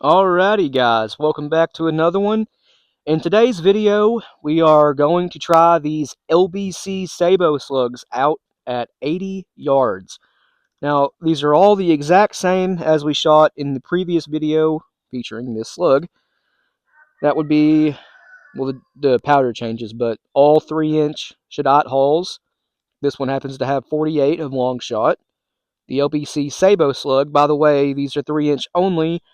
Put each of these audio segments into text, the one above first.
Alrighty guys, welcome back to another one. In today's video, we are going to try these LBC Sabot slugs out at 80 yards. Now, these are all the exact same as we shot in the previous video featuring this slug. That would be, well, the powder changes, but all 3-inch Shadot hulls. This one happens to have 48 of long shot. The LBC Sabot slug, by the way, these are 3-inch only,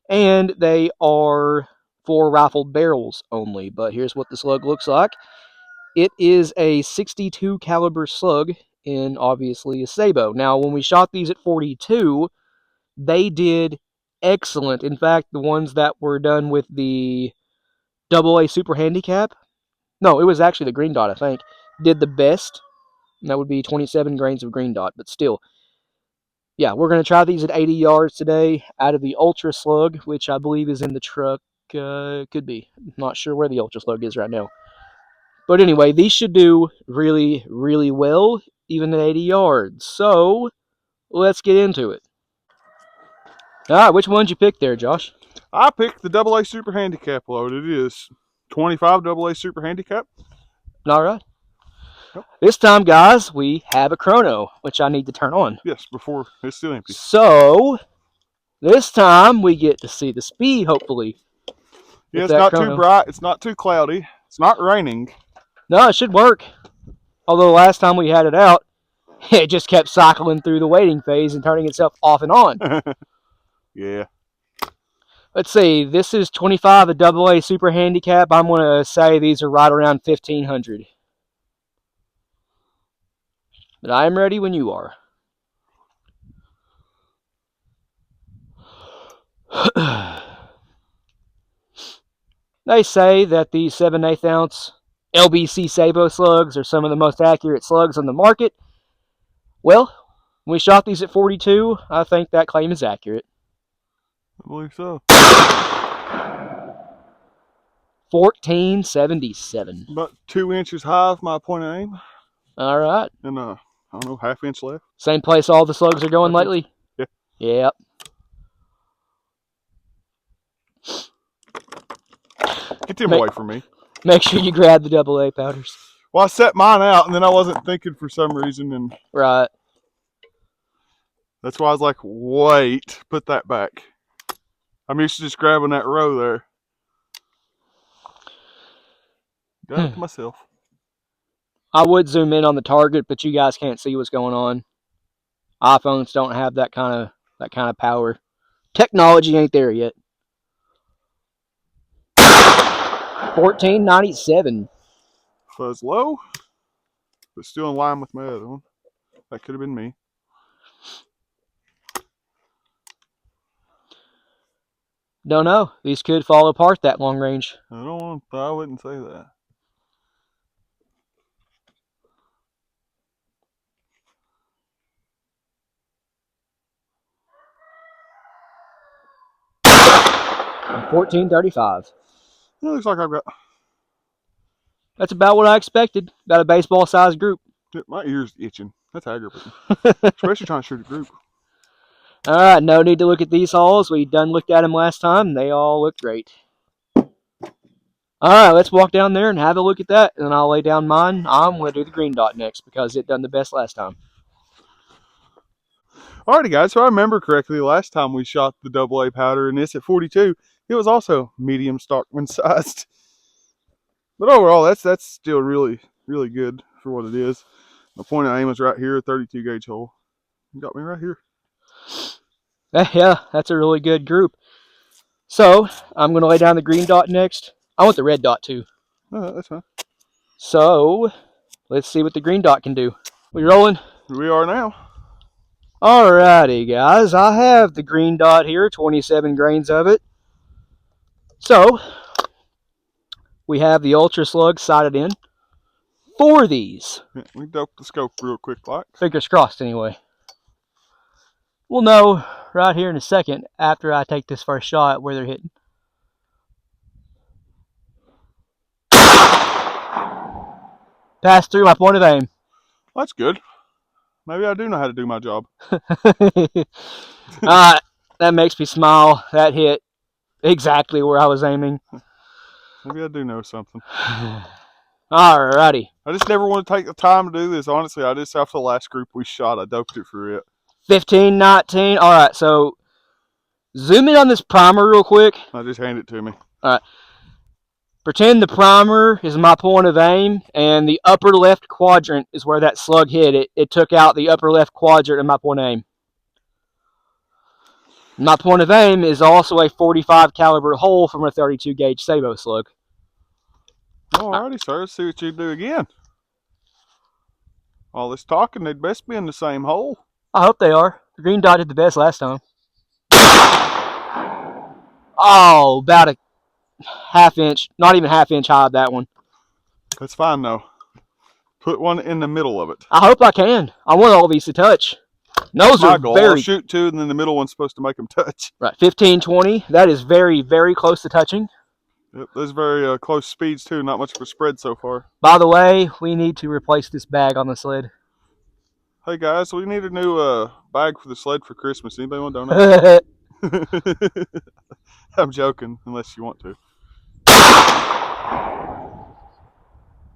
and they are 4 rifled barrels only. But here's what the slug looks like. It is a 62 caliber slug in obviously a Sabot. Now, when we shot these at 42, they did excellent. In fact, the ones that were done with the AA Super Handicap, no, it was actually the green dot, I think, did the best. And that would be 27 grains of green dot, but still. Yeah, we're going to try these at 80 yards today out of the Ultra Slug, which I believe is in the truck. Could be. Not sure where the Ultra Slug is right now. But anyway, these should do really, really well, even at 80 yards. So, let's get into it. Alright, which one'd you pick there, Josh? I picked the AA Super Handicap load. It is 25 AA Super Handicap. Alright. Yep. This time, guys, we have a chrono, which I need to turn on. Yes, before it's still empty. So, this time we get to see the speed, hopefully. Yeah, it's not too bright. It's not too cloudy. It's not raining. No, it should work. Although last time we had it out, it just kept cycling through the waiting phase and turning itself off and on. Yeah. Let's see. This is 25 a AA Super Handicap. I'm going to say these are right around 1,500. But I am ready when you are. They say that the 7/8 ounce LBC Sabot slugs are some of the most accurate slugs on the market. Well, when we shot these at 42, I think that claim is accurate. I believe so. 1477. About 2 inches high of my point of aim. All right. And I don't know, half-inch left. Same place all the slugs are going lately? Yeah. Yep. Get them away from me. Make sure you grab the AA powders. Well, I set mine out, and then I wasn't thinking for some reason, and Right. that's why I was like, wait, put that back. I'm used to just grabbing that row there. Got it to myself. I would zoom in on the target, but you guys can't see what's going on. iPhones don't have that kind of power. Technology ain't there yet. 1497. Fuzz low, but still in line with my other one. That could have been me. Don't know. These could fall apart that long range. I wouldn't say that. And 1435. It looks like I've got... That's about what I expected. Got a baseball-sized group. My ear's itching. That's aggravating. Especially trying to shoot a group. Alright, no need to look at these hulls. We done looked at them last time. They all look great. Alright, let's walk down there and have a look at that. And then I'll lay down mine. I'm going to do the green dot next because it done the best last time. Alrighty, guys. So I remember correctly, last time we shot the AA powder and this at 42, it was also medium Stockman sized. But overall, that's still really, really good for what it is. My point of aim was right here, 32 gauge hole. You got me right here. Yeah, that's a really good group. So, I'm going to lay down the green dot next. I want the red dot too. That's fine. So, let's see what the green dot can do. We rolling? We are now. Alrighty, guys. I have the green dot here, 27 grains of it. So, we have the Ultra Slug sighted in. 4 of these. Yeah, we dope the scope real quick, like. Fingers crossed, anyway. We'll know right here in a second after I take this first shot where they're hitting. Pass through my point of aim. That's good. Maybe I do know how to do my job. That makes me smile. That hit exactly where I was aiming. Maybe I do know something. Alrighty. I just never want to take the time to do this. Honestly, I just after the last group we shot, I doped it for it. 15, 19. Alright, so zoom in on this primer real quick. Now just hand it to me. Alright. Pretend the primer is my point of aim, and the upper left quadrant is where that slug hit. It took out the upper left quadrant of my point of aim. My point of aim is also a 45 caliber hole from a 32 gauge Sabot slug. Alrighty, sir. Let's see what you do again. All this talking, they'd best be in the same hole. I hope they are. The green dot did the best last time. Oh, about a half inch, not even half inch high, that one. That's fine though. Put one in the middle of it. I hope I can. I want all these to touch. Those My are goal. very... I'll shoot two, and then the middle one's supposed to make them touch. Right, 15, 20. That is very, very close to touching. Yep, those very close speeds too. Not much of a spread so far. By the way, we need to replace this bag on the sled. Hey guys, we need a new bag for the sled for Christmas. Anybody want to donate? I'm joking, unless you want to.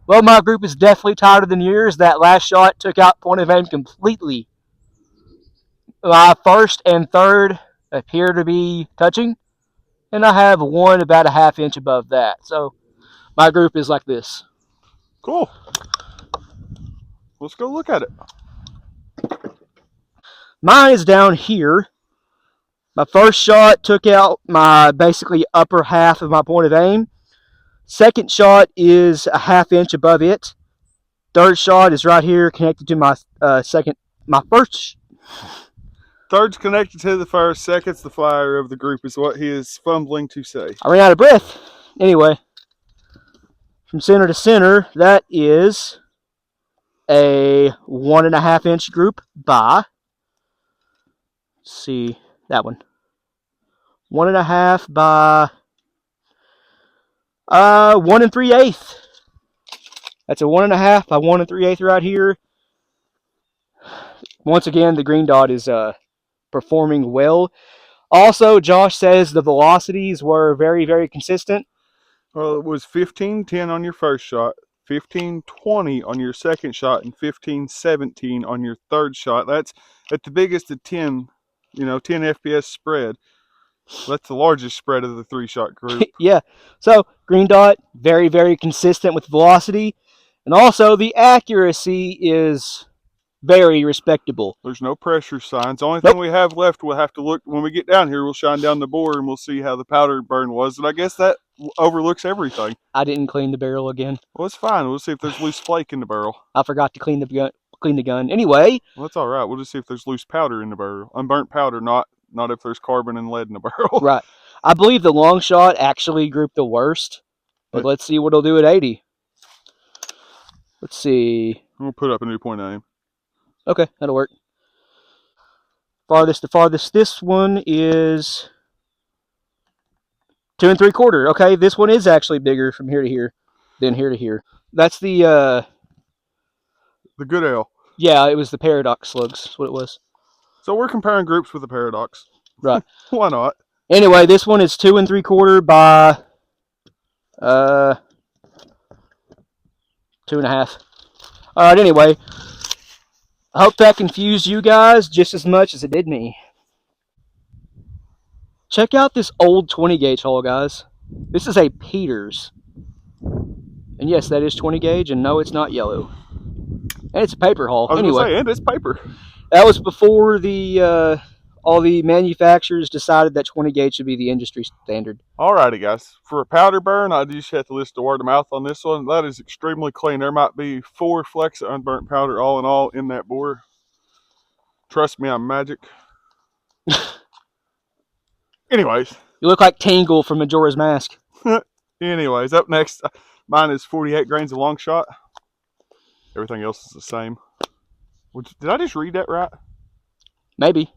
Well, my group is definitely tighter than yours. That last shot took out point of aim completely. My first and third appear to be touching, and I have one about a half inch above that. So my group is like this. Cool. Let's go look at it. Mine is down here. My first shot took out my basically upper half of my point of aim. Second shot is a half inch above it. Third shot is right here connected to my first. Third's connected to the first. Second's the flyer of the group is what he is fumbling to say. I ran out of breath. Anyway, from center to center, that is a 1.5 inch group by, let's see, that one. 1.5 by 1 3/8. That's a 1.5 by 1 3/8 right here. Once again, the green dot is performing well. Also, Josh says the velocities were very, very consistent. Well, it was 15-10 on your first shot, 15-20 on your second shot, and 15-17 on your third shot. That's at the biggest of 10, 10 FPS spread. That's the largest spread of the 3-shot group. Yeah. So, green dot, very, very consistent with velocity. And also, the accuracy is very respectable. There's no pressure signs. The only thing we have left, we'll have to look when we get down here. We'll shine down the bore and we'll see how the powder burn was. And I guess that overlooks everything. I didn't clean the barrel again. Well, it's fine. We'll see if there's loose flake in the barrel. I forgot to clean the gun. Anyway. Well, that's all right. We'll just see if there's loose powder in the barrel. Unburnt powder, not if there's carbon and lead in the barrel. Right. I believe the long shot actually grouped the worst. But let's see what it'll do at 80. Let's see. We'll put up a new point of aim. Okay, that'll work. Farthest to farthest. This one is 2 3/4. Okay, this one is actually bigger from here to here than here to here. That's the good ale. Yeah, it was the Paradox slugs. That's what it was. So we're comparing groups with the Paradox. Right. Why not? Anyway, this one is 2 3/4 by 2.5. All right. Anyway, I hope that confused you guys just as much as it did me. Check out this old 20 gauge hole, guys. This is a Peters. And yes, that is 20 gauge, and no, it's not yellow. And it's a paper hole. I was anyway, gonna say, and it's paper. That was before the all the manufacturers decided that 20 gauge should be the industry standard. Alrighty, guys. For a powder burn, I just have to list the word of mouth on this one. That is extremely clean. There might be 4 flecks of unburnt powder all in all in that bore. Trust me, I'm magic. Anyways. You look like Tangle from Majora's Mask. Anyways, up next, mine is 48 grains of long shot. Everything else is the same. Did I just read that right? Maybe.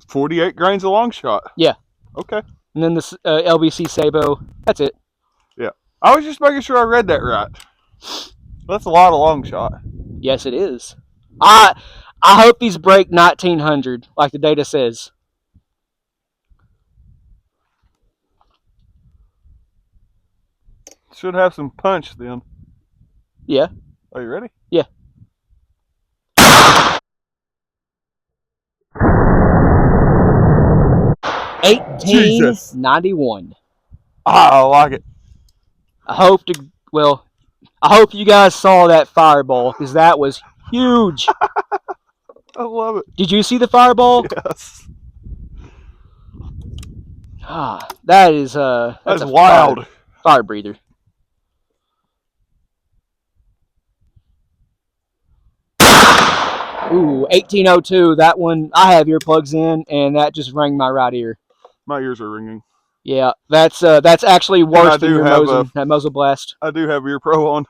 48 grains of long shot. Yeah. Okay. And then this LBC Sabot. That's it. Yeah. I was just making sure I read that right. That's a lot of long shot. Yes, it is. I hope these break 1900, like the data says. should have some punch then. Yeah. Are you ready? Yeah. Jesus. 1891. I like it. I hope you guys saw that fireball because that was huge. I love it. Did you see the fireball? Yes. That's That's a wild. fire breather. Ooh, 1802. That one, I have earplugs in, and that just rang my right ear. My ears are ringing. Yeah, that's actually And worse than your Mosin, that Mosin Blast. I do have ear pro on.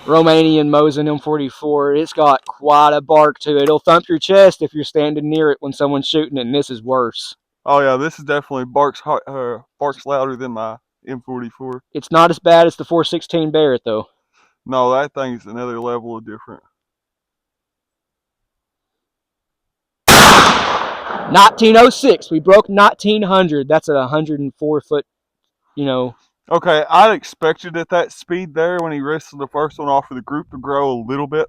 Romanian Mosin M44. It's got quite a bark to it. It'll thump your chest if you're standing near it when someone's shooting it, and this is worse. Oh yeah, this is definitely barks louder than my M44. It's not as bad as the 416 Barrett, though. No, that thing's another level of different. 1906. We broke 1900. That's a 104 foot, you know. Okay, I expected at that speed there when he wrestled the first one off of the group to grow a little bit.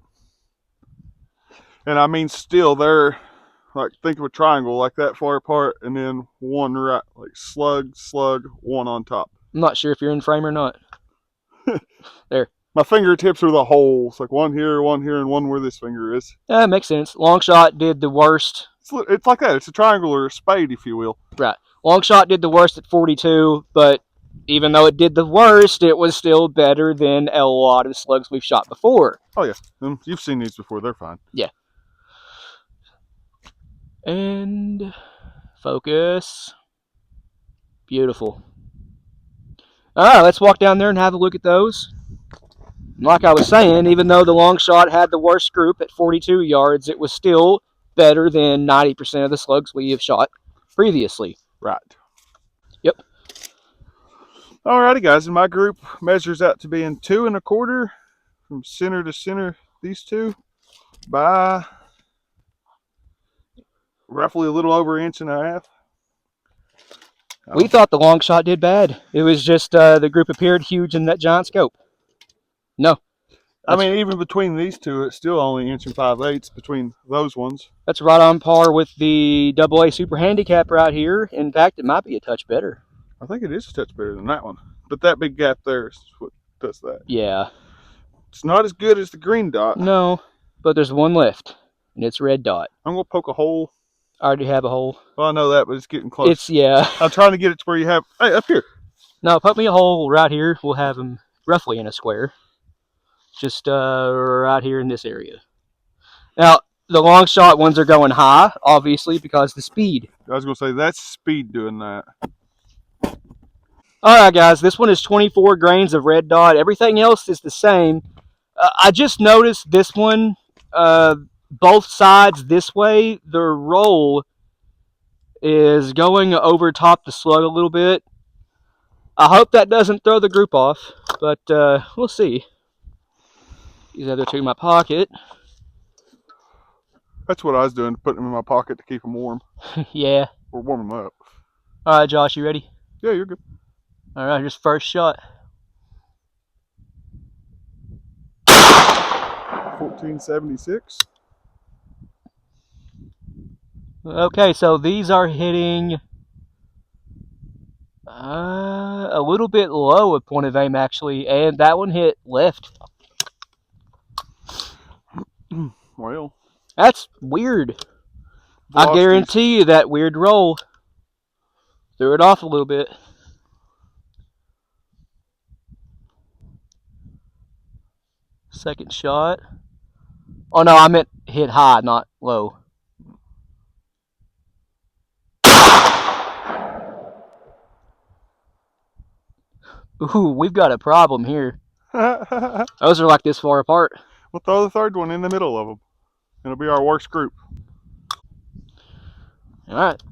And I mean, still, they're like, think of a triangle like that far apart, and then one right, like slug, one on top. I'm not sure if you're in frame or not. There. My fingertips are the holes, like one here, and one where this finger is. Yeah, makes sense. Longshot did the worst. It's like that. It's a triangle or a spade, if you will. Right. Longshot did the worst at 42, but even though it did the worst, it was still better than a lot of slugs we've shot before. Oh, yeah. You've seen these before. They're fine. Yeah. And focus. Beautiful. All right, let's walk down there and have a look at those. Like I was saying, even though the long shot had the worst group at 42 yards, it was still better than 90% of the slugs we have shot previously. Right. Yep. Alrighty, guys. And my group measures out to being 2 1/4 from center to center. These two by roughly a little over 1.5 inches. We thought the long shot did bad. It was just the group appeared huge in that giant scope. No. I mean, even between these two, it's still only 1 5/8 inches between those ones. That's right on par with the AA Super Handicap right here. In fact, it might be a touch better. I think it is a touch better than that one. But that big gap there is what does that. Yeah. It's not as good as the green dot. No, but there's one left, and it's red dot. I'm going to poke a hole. I already have a hole. Well, I know that, but it's getting close. Yeah. I'm trying to get it to where you have... Hey, up here. No, put me a hole right here. We'll have them roughly in a square. Just right here in this area. Now, the long shot ones are going high, obviously, because the speed. I was going to say, that's speed doing that. All right, guys, this one is 24 grains of red dot. Everything else is the same. I just noticed this one, both sides this way, the roll is going over top the slug a little bit. I hope that doesn't throw the group off, but we'll see. These other two in my pocket. That's what I was doing, putting them in my pocket to keep them warm. Yeah. Or warm them up. All right, Josh, you ready? Yeah, you're good. All right, here's first shot. 1476. Okay, so these are hitting a little bit low at point of aim, actually, and that one hit left. Well, that's weird. velocities. I guarantee you that weird roll threw it off a little bit. Second shot. Oh no, I meant hit high, not low. Ooh, we've got a problem here. Those are like this far apart. We'll throw the third one in the middle of them. It'll be our worst group. Alright.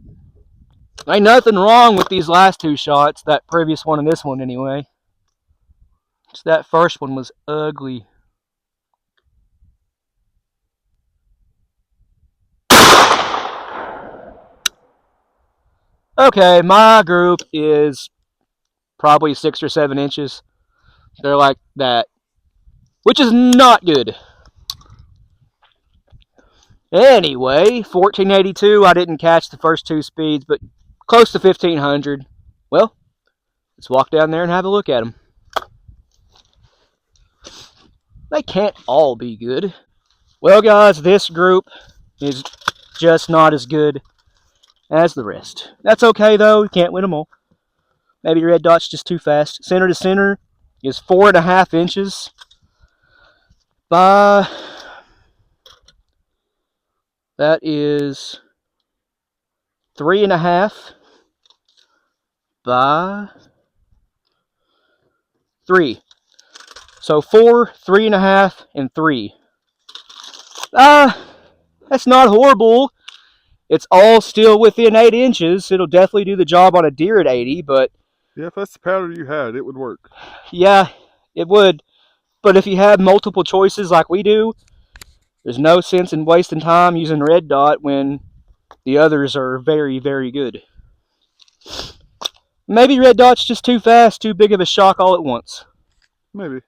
Ain't nothing wrong with these last two shots. That previous one and this one, anyway. Just that first one was ugly. Okay, my group is probably 6 or 7 inches. They're like that, which is not good. Anyway, 1482, I didn't catch the first two speeds, but close to 1500. Well, let's walk down there and have a look at them. They can't all be good. Well, guys, this group is just not as good as the rest. That's okay, though. You can't win them all. Maybe red dot's just too fast. Center to center is 4.5 inches by... That is 3.5 by 3. So 4, 3.5, and 3. That's not horrible. It's all still within 8 inches. It'll definitely do the job on a deer at 80, but... Yeah, if that's the powder you had, it would work. Yeah, it would. But if you have multiple choices like we do, there's no sense in wasting time using red dot when the others are very, very good. Maybe red dot's just too fast, too big of a shock all at once. Maybe.